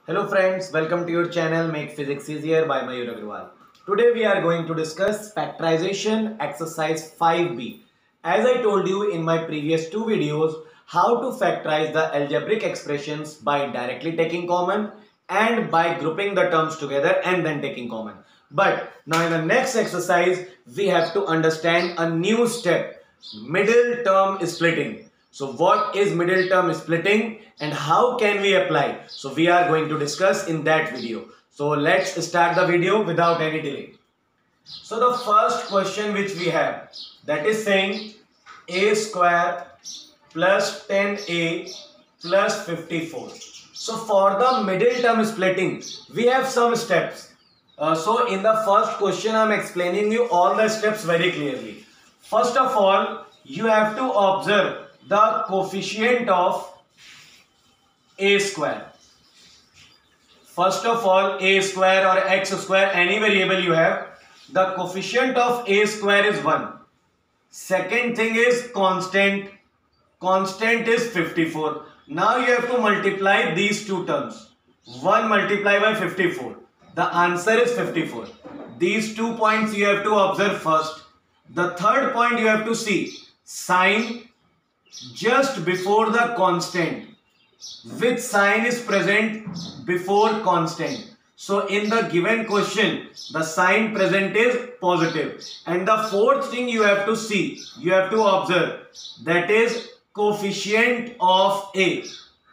Hello friends, welcome to your channel Make Physics Easier by Mayur Agarwal. Today we are going to discuss factorization exercise 5b. As I told you in my previous two videos, how to factorize the algebraic expressions by directly taking common and by grouping the terms together and then taking common. But now in the next exercise, we have to understand a new step, middle term splitting. So what is middle term splitting and how can we apply? So we are going to discuss in that video. So let's start the video without any delay. So the first question which we have, that is saying a square plus 10a plus 54. So for the middle term splitting, we have some steps. So in the first question, I am explaining you all the steps very clearly. First of all, you have to observe the coefficient of a square. First of all, a square or x square, any variable you have, the coefficient of a square is 1. Second thing is constant. Constant is 54. Now you have to multiply these two terms. 1 multiplied by 54. The answer is 54. These 2 points you have to observe first. The third point you have to see sign just before the constant. Which sign is present before constant? So in the given question, the sign present is positive. And the fourth thing you have to see, you have to observe, that is coefficient of a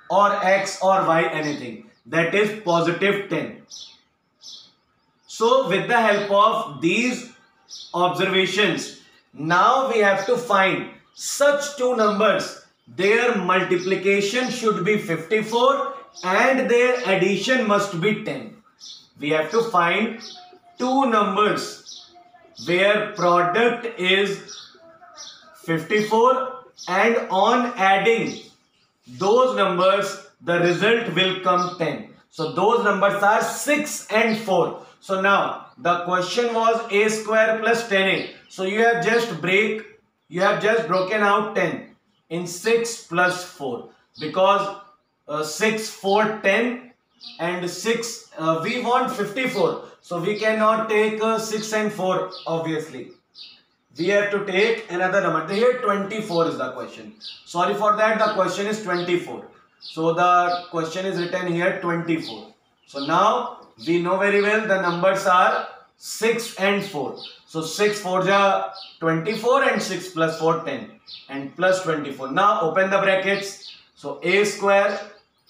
or x or y, anything, that is positive 10. So with the help of these observations, now we have to find such two numbers, their multiplication should be 54 and their addition must be 10. We have to find two numbers where product is 54 and on adding those numbers the result will come 10. So those numbers are 6 and 4. So now the question was a square plus 10a. So you have just broken out 10 in 6 plus 4 because 6, 4, 10 and 6 we want 54. So we cannot take 6 and 4 obviously. We have to take another number. Here 24 is the question. Sorry for that, the question is 24. So the question is written here 24. So now we know very well the numbers are 6 and 4. So 6 4 ja 24 and 6 plus 4 10 and plus 24. Now open the brackets. So a square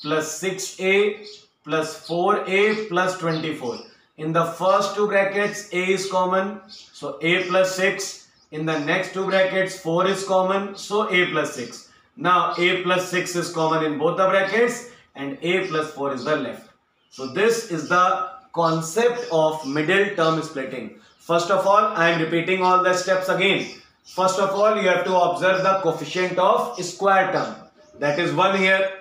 plus 6a plus 4a plus 24. In the first two brackets a is common. So a plus 6. In the next two brackets 4 is common. So a plus 6. Now a plus 6 is common in both the brackets and a plus 4 is the left. So this is the concept of middle term splitting. First of all, I am repeating all the steps again. First of all, you have to observe the coefficient of square term. That is 1 here.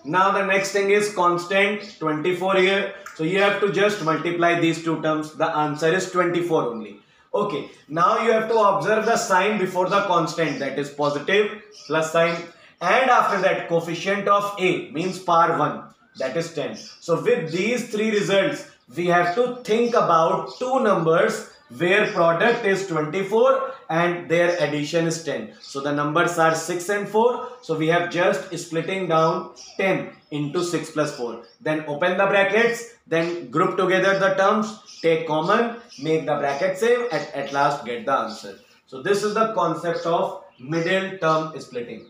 Now the next thing is constant 24 here. So you have to just multiply these two terms. The answer is 24 only. Okay. Now you have to observe the sign before the constant, that is positive plus sign. And after that coefficient of a means power 1, that is 10. So with these three results, we have to think about two numbers where product is 24 and their addition is 10. So the numbers are 6 and 4. So we have just splitting down 10 into 6 plus 4. Then open the brackets, then group together the terms, take common, make the bracket same, and at last get the answer. So this is the concept of middle term splitting.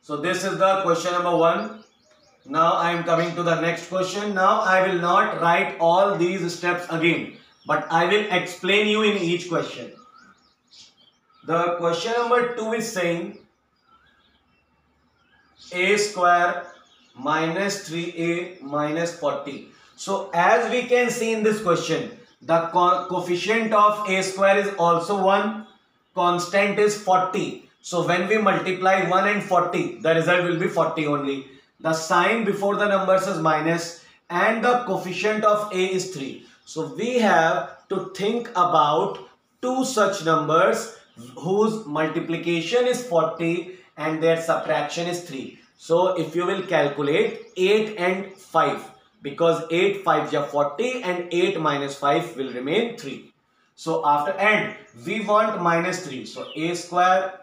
So this is the question number 1. Now I am coming to the next question. Now I will not write all these steps again, but I will explain you in each question. The question number 2 is saying a square minus 3a minus 40. So as we can see in this question, the coefficient of a square is also 1, constant is 40. So when we multiply 1 and 40, the result will be 40 only. The sign before the numbers is minus and the coefficient of a is 3. So we have to think about two such numbers whose multiplication is 40 and their subtraction is 3. So if you will calculate 8 and 5, because 8 5 are 40 and 8 minus 5 will remain 3. So after and we want minus 3. So a square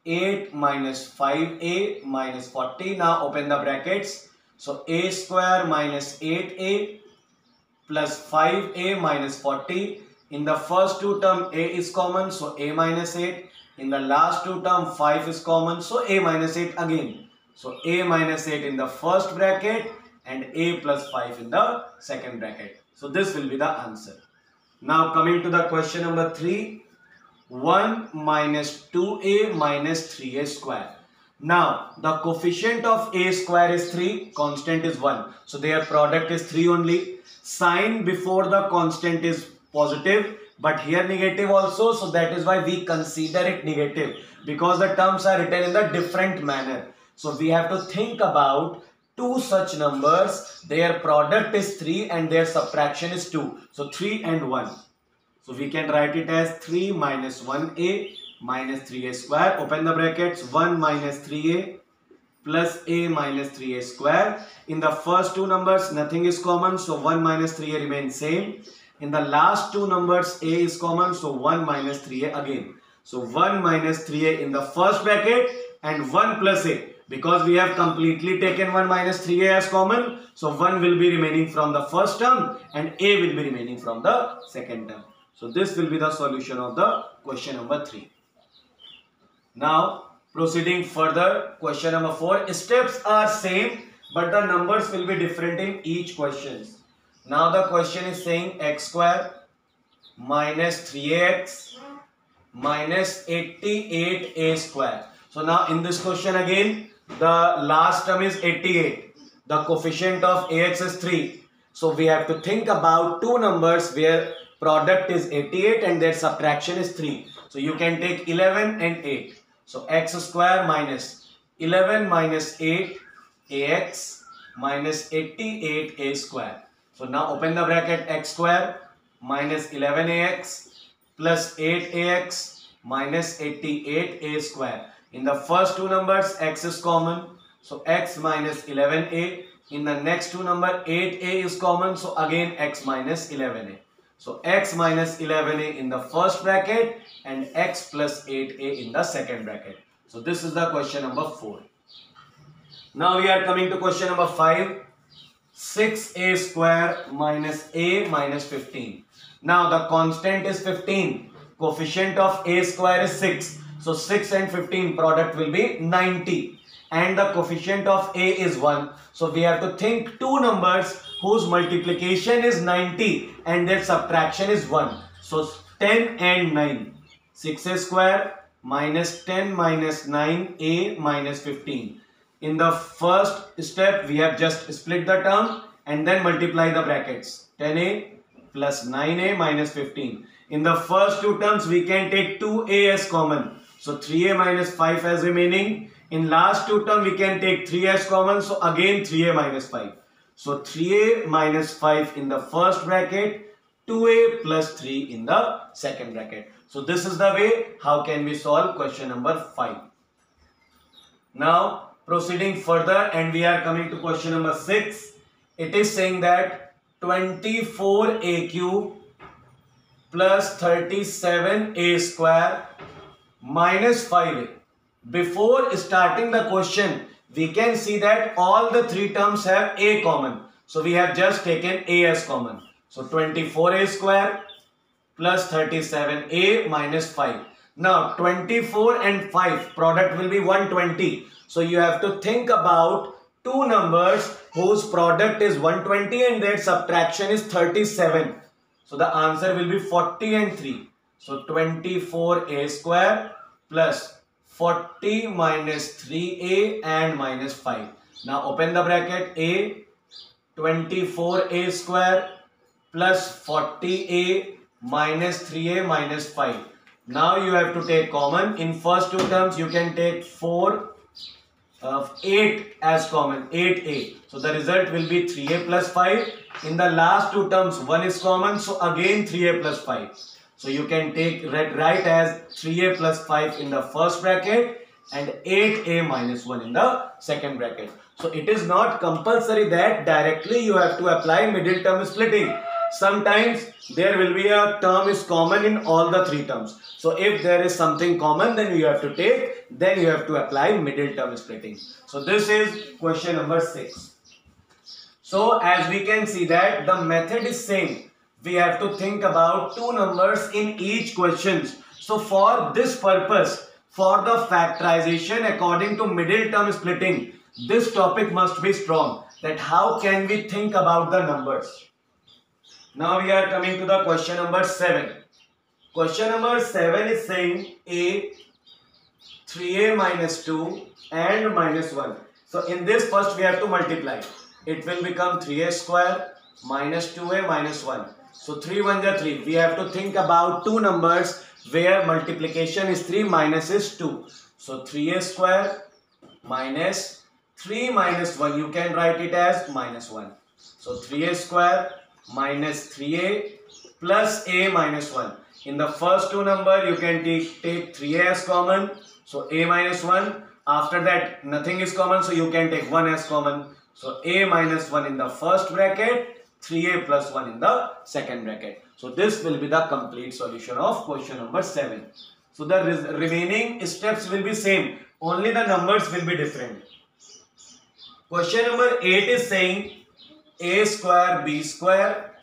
8 minus 5a minus 40. Now open the brackets. So a square minus 8a plus 5a minus 40. In the first two term a is common, so a minus 8. In the last two term 5 is common, so a minus 8 again. So a minus 8 in the first bracket and a plus 5 in the second bracket. So this will be the answer. Now coming to the question number 3. 1 minus 2a minus 3a square. Now the coefficient of a square is 3, constant is 1. So their product is 3 only. Sign before the constant is positive, but here negative also, so that is why we consider it negative, because the terms are written in the different manner. So we have to think about two such numbers, their product is 3 and their subtraction is 2. So 3 and 1. So we can write it as 3 minus 1a minus 3a square. Open the brackets. 1 minus 3a plus a minus 3a square. In the first two numbers nothing is common, so 1 minus 3a remains same. In the last two numbers a is common, so 1 minus 3a again. So 1 minus 3a in the first bracket and 1 plus a. Because we have completely taken 1 minus 3a as common, so 1 will be remaining from the first term and a will be remaining from the second term. So this will be the solution of the question number 3. Now proceeding further, question number 4. Steps are same but the numbers will be different in each question. Now the question is saying x square minus 3x minus 88a square. So now in this question again, the last term is 88. The coefficient of ax is 3. So we have to think about two numbers where product is 88 and their subtraction is 3. So you can take 11 and 8. So x square minus 11 minus 8 ax minus 88a square. So now open the bracket. X square minus 11ax plus 8ax minus 88a square. In the first two numbers x is common, so x minus 11a. In the next two number 8a is common, so again x minus 11a. So x minus 11a in the first bracket and x plus 8a in the second bracket. So this is the question number 4. Now we are coming to question number 5. 6a square minus a minus 15. Now the constant is 15. Coefficient of a square is 6. So 6 and 15 product will be 90. And the coefficient of a is 1. So we have to think two numbers whose multiplication is 90 and their subtraction is 1. So 10 and 9. 6a square minus 10 minus 9a minus 15. In the first step we have just split the term and then multiply the brackets. 10a plus 9a minus 15. In the first two terms we can take 2a as common. So 3a minus 5 as remaining. In last two term we can take 3 as common. So again 3a minus 5. So 3a minus 5 in the first bracket. 2a plus 3 in the second bracket. So this is the way how can we solve question number 5. Now proceeding further and we are coming to question number 6. It is saying that 24a cube plus 37a square minus 5a. Before starting the question, we can see that all the three terms have a common. So we have just taken a as common. So 24a square plus 37a minus 5. Now 24 and 5 product will be 120. So you have to think about two numbers whose product is 120 and their subtraction is 37. So the answer will be 40 and 3. So 24a square plus 40 minus 3a and minus 5. Now open the bracket. A 24a square plus 40a minus 3a minus 5. Now you have to take common. In first two terms you can take 8 as common, 8a. So the result will be 3a plus 5. In the last two terms 1 is common, so again 3a plus 5. So you can take write as 3a plus 5 in the first bracket and 8a minus 1 in the second bracket. So it is not compulsory that directly you have to apply middle term splitting. Sometimes there will be a term is common in all the three terms. So if there is something common, then you have to take, then you have to apply middle term splitting. So this is question number 6. So as we can see that the method is same. We have to think about two numbers in each questions. So for this purpose, for the factorization according to middle term splitting, this topic must be strong, that how can we think about the numbers. Now we are coming to the question number 7. Question number 7 is saying a, 3a minus 2 and minus 1. So in this first we have to multiply. It will become 3a square minus 2a minus 1. So 3 1 is 3. We have to think about two numbers where multiplication is 3, minus is 2. So 3a square minus 3 minus 1, you can write it as minus 1. So 3a square minus 3a plus a minus 1. In the first two number, you can take 3a as common. So a minus 1. After that, nothing is common. So you can take 1 as common. So a minus 1 in the first bracket, 3a plus 1 in the second bracket. So this will be the complete solution of question number 7. So the remaining steps will be same. Only the numbers will be different. Question number 8 is saying a square b square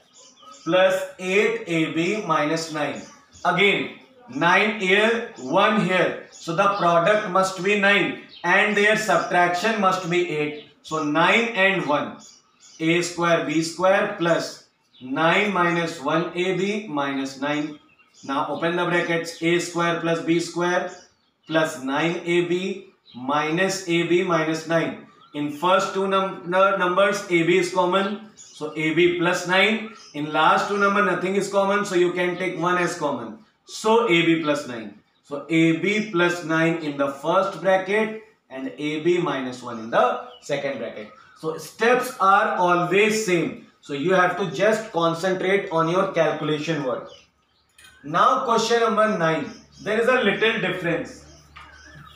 plus 8ab minus 9. Again, 9 here, 1 here. So the product must be 9 and their subtraction must be 8. So 9 and 1. A square b square plus 9 minus 1ab minus 9. Now open the brackets. A square plus b square plus 9ab minus ab minus 9. In first two numbers, AB is common. So AB plus 9. In last two number, nothing is common. So you can take 1 as common. So AB plus 9. So AB plus 9 in the first bracket and AB minus 1 in the second bracket. So steps are always same. So you have to just concentrate on your calculation work. Now question number 9. There is a little difference.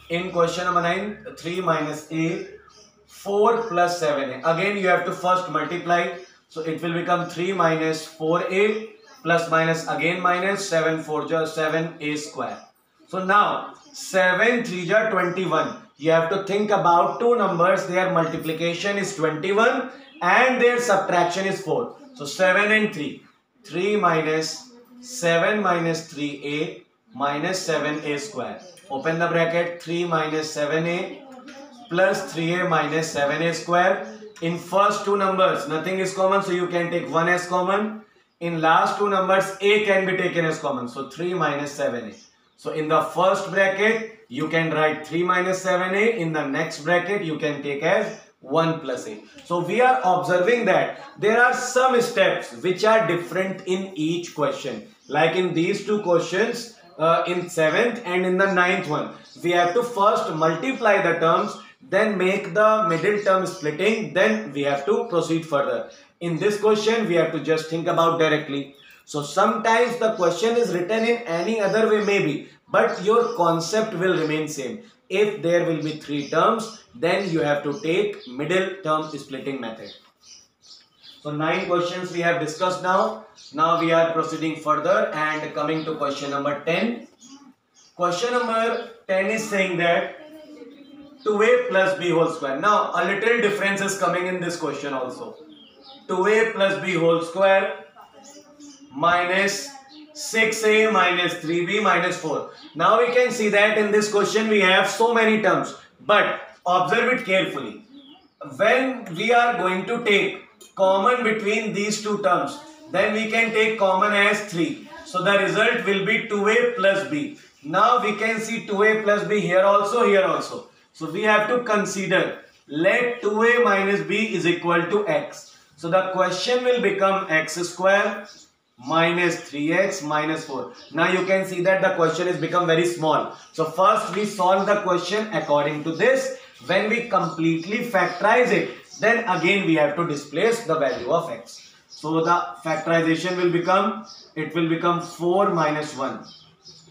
In question number 9, 3 minus a, 4 plus 7a. Again, you have to first multiply. So it will become 3 minus 4a plus minus again minus 7 4 just 7a square. So now 7 3 ja 21. You have to think about two numbers. Their multiplication is 21 and their subtraction is 4. So 7 and 3. 3 minus 7 minus 3a minus 7a square. Open the bracket. 3 minus 7a plus 3a minus 7a square. In first two numbers, nothing is common, so you can take 1 as common. In last two numbers, a can be taken as common, so 3 minus 7a. So in the first bracket, you can write 3 minus 7a. In the next bracket, you can take as 1 plus a. So we are observing that there are some steps which are different in each question. Like in these two questions, in 7th and in the 9th one, we have to first multiply the terms, then make the middle term splitting, then we have to proceed further. In this question, we have to just think about directly. So sometimes the question is written in any other way maybe, but your concept will remain same. If there will be 3 terms, then you have to take middle term splitting method. So 9 questions we have discussed now. Now we are proceeding further and coming to question number 10. Question number 10 is saying that 2a plus b whole square. Now a little difference is coming in this question also. 2a plus b whole square minus 6a minus 3b minus 4. Now we can see that in this question we have so many terms, but observe it carefully. When we are going to take common between these two terms, then we can take common as 3. So the result will be 2a plus b. Now we can see 2a plus b here also, here also. So we have to consider, let 2a minus b is equal to x. So the question will become x square minus 3x minus 4. Now you can see that the question has become very small. So first we solve the question according to this. When we completely factorize it, then again we have to displace the value of x. So the factorization will become, it will become 4 minus 1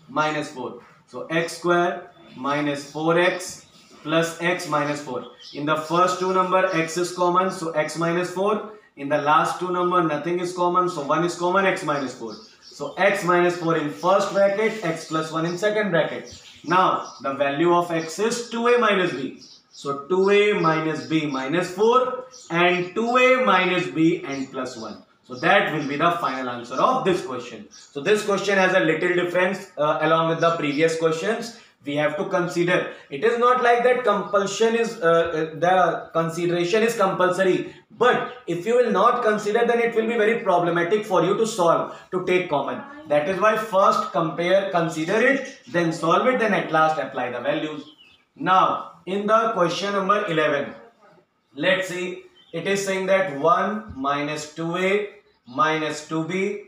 minus 4. So x square minus 4x plus x minus 4. In the first two number x is common, so x minus 4. In the last two number nothing is common, so 1 is common, x minus 4. So x minus 4 in first bracket, x plus 1 in second bracket. Now the value of x is 2a minus b. So 2a minus b minus 4 and 2a minus b and plus 1. So that will be the final answer of this question. So this question has a little difference along with the previous questions. We have to consider. It is not like that compulsion is the consideration is compulsory. But if you will not consider, then it will be very problematic for you to solve, to take common. That is why first compare, consider it, then solve it, then at last apply the values. Now in the question number 11, let's see. It is saying that 1 minus 2a minus 2b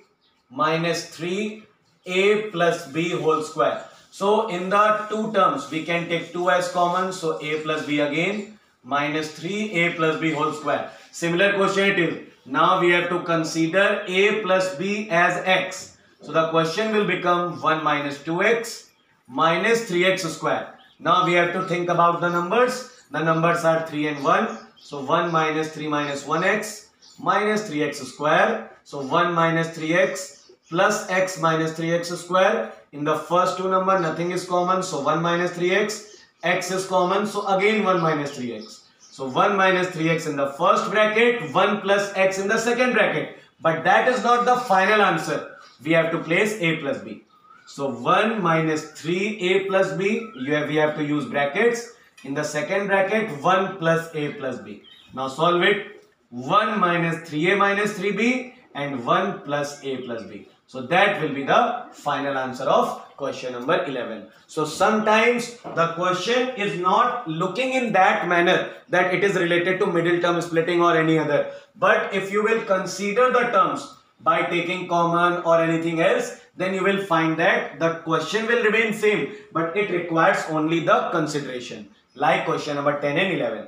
minus 3a plus b whole square. So in the two terms we can take 2 as common, so a plus b again minus 3a plus b whole square. Similar question it is. Now we have to consider a plus b as x. So the question will become 1 minus 2x minus 3x square. Now we have to think about the numbers. The numbers are 3 and 1. So 1 minus 3 minus 1x minus 3x square. So 1 minus 3x plus x minus 3x square. In the first two number nothing is common, so 1 minus 3x, x is common, so again 1 minus 3x. So 1 minus 3x in the first bracket, 1 plus x in the second bracket. But that is not the final answer. We have to place a plus b. So 1 minus 3a plus b, we have to use brackets. In the second bracket, 1 plus a plus b. Now solve it. 1 minus 3a minus 3b and 1 plus a plus b. So that will be the final answer of question number 11. So sometimes the question is not looking in that manner that it is related to middle term splitting or any other. But if you will consider the terms by taking common or anything else, then you will find that the question will remain same, but it requires only the consideration, like question number 10 and 11.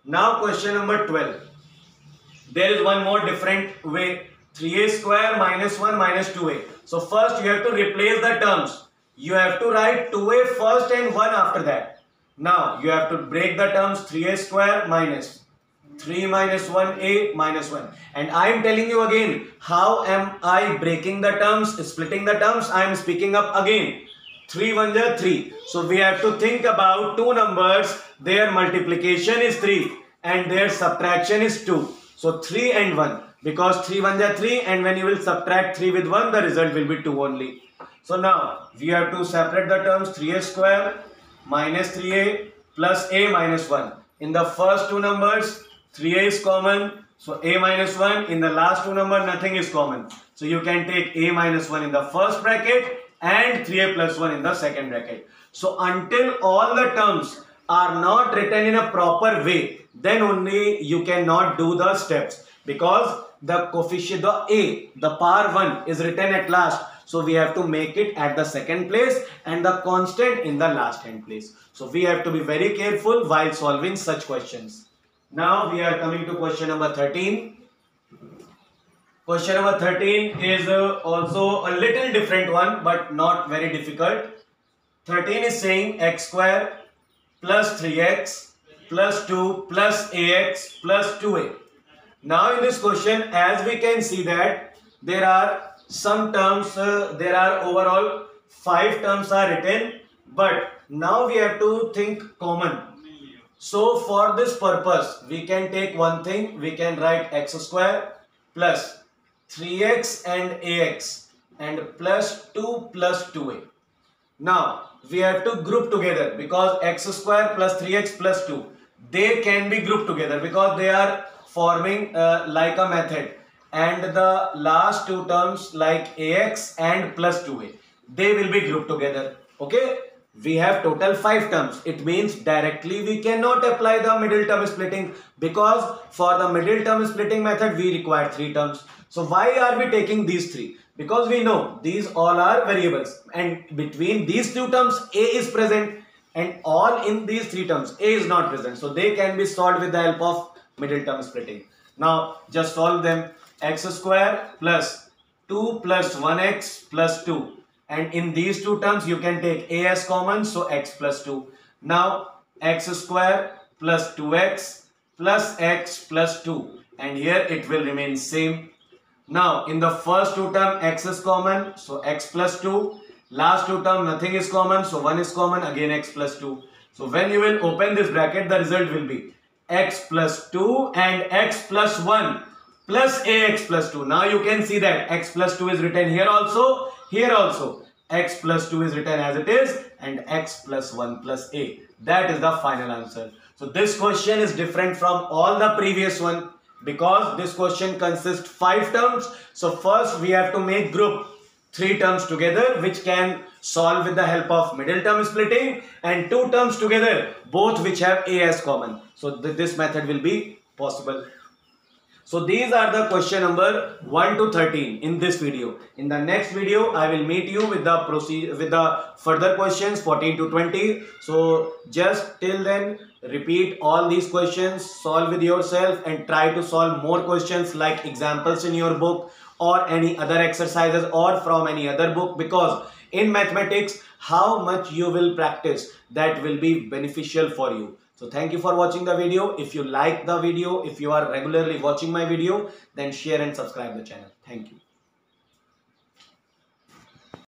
Now question number 12. There is one more different way. 3a square minus 1 minus 2a. So first you have to replace the terms. You have to write 2a first and 1 after that. Now you have to break the terms. 3a square minus 3 minus 1a minus 1. And I am telling you again, how am I breaking the terms, splitting the terms? I am speaking up again. 3 1 is 3. So we have to think about two numbers. Their multiplication is 3 and their subtraction is 2. So 3 and 1. Because 3 1 is 3, and when you will subtract 3 with 1, the result will be 2 only. So now we have to separate the terms. 3a square minus 3a plus a minus 1. In the first two numbers 3a is common, so a minus 1. In the last two number nothing is common, so you can take a minus 1 in the first bracket and 3a plus 1 in the second bracket. So until all the terms are not written in a proper way, then only you cannot do the steps, because the coefficient, the a, the power 1 is written at last. So we have to make it at the second place and the constant in the last hand place. So we have to be very careful while solving such questions. Now we are coming to question number 13. Question number 13 is also a little different one, but not very difficult. 13 is saying x square plus 3x plus 2 plus ax plus 2a. Now in this question, as we can see that there are some terms, there are overall 5 terms are written, but now we have to think common. So for this purpose, we can take one thing, we can write x square plus 3x and ax and plus 2 plus 2a. Now we have to group together, because x square plus 3x plus 2, they can be grouped together because they are forming like a method, and the last two terms like ax and plus 2a, they will be grouped together. Okay, we have total 5 terms. It means directly we cannot apply the middle term splitting, because for the middle term splitting method we require 3 terms. So why are we taking these 3? Because we know these all are variables, and between these 2 terms a is present, and all in these 3 terms a is not present, so they can be solved with the help of middle term splitting. Now just solve them. X square plus 2 plus 1x plus 2 and in these two terms you can take a as common, so x plus 2. Now x square plus 2x plus x plus 2, and here it will remain same. Now in the first two term x is common, so x plus 2. Last two term nothing is common, so 1 is common, again x plus 2. So when you will open this bracket, the result will be x plus 2 and x plus 1 plus ax plus 2. Now you can see that x plus 2 is written here also, here also. X plus 2 is written as it is and x plus 1 plus a. That is the final answer. So this question is different from all the previous one because this question consists 5 terms. So first we have to make group 3 terms together which can solve with the help of middle term splitting, and 2 terms together both which have a as common. So this method will be possible. So these are the question number 1 to 13 in this video. In the next video, I will meet you with the further questions 14 to 20. So just till then, repeat all these questions, solve with yourself and try to solve more questions like examples in your book or any other exercises or from any other book, because in mathematics, how much you will practice, that will be beneficial for you. So thank you for watching the video. If you like the video, if you are regularly watching my video, then share and subscribe the channel. Thank you.